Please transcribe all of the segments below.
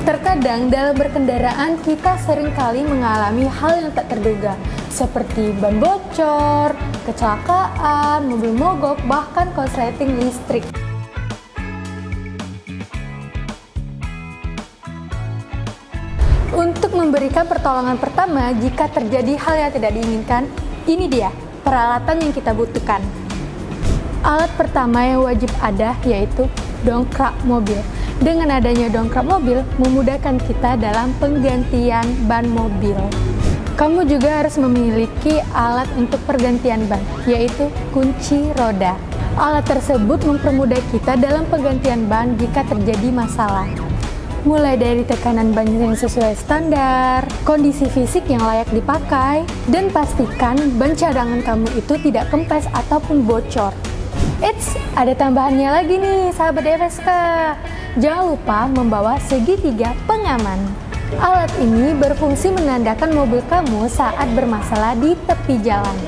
Terkadang dalam berkendaraan kita seringkali mengalami hal yang tak terduga, seperti ban bocor, kecelakaan, mobil mogok, bahkan korsleting listrik. Untuk memberikan pertolongan pertama jika terjadi hal yang tidak diinginkan, ini dia peralatan yang kita butuhkan. Alat pertama yang wajib ada yaitu dongkrak mobil. Dengan adanya dongkrak mobil, memudahkan kita dalam penggantian ban mobil. Kamu juga harus memiliki alat untuk pergantian ban, yaitu kunci roda. Alat tersebut mempermudah kita dalam penggantian ban jika terjadi masalah. Mulai dari tekanan ban yang sesuai standar, kondisi fisik yang layak dipakai, dan pastikan ban cadangan kamu itu tidak kempes ataupun bocor. Eits, ada tambahannya lagi nih sahabat DFSK. Jangan lupa membawa segitiga pengaman. Alat ini berfungsi menandakan mobil kamu saat bermasalah di tepi jalan.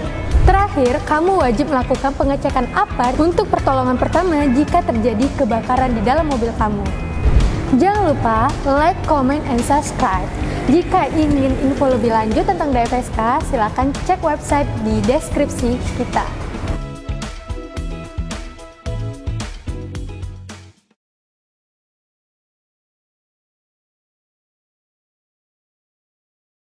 Terakhir, kamu wajib melakukan pengecekan APAR untuk pertolongan pertama jika terjadi kebakaran di dalam mobil kamu. Jangan lupa like, comment, and subscribe. Jika ingin info lebih lanjut tentang DFSK, silakan cek website di deskripsi kita.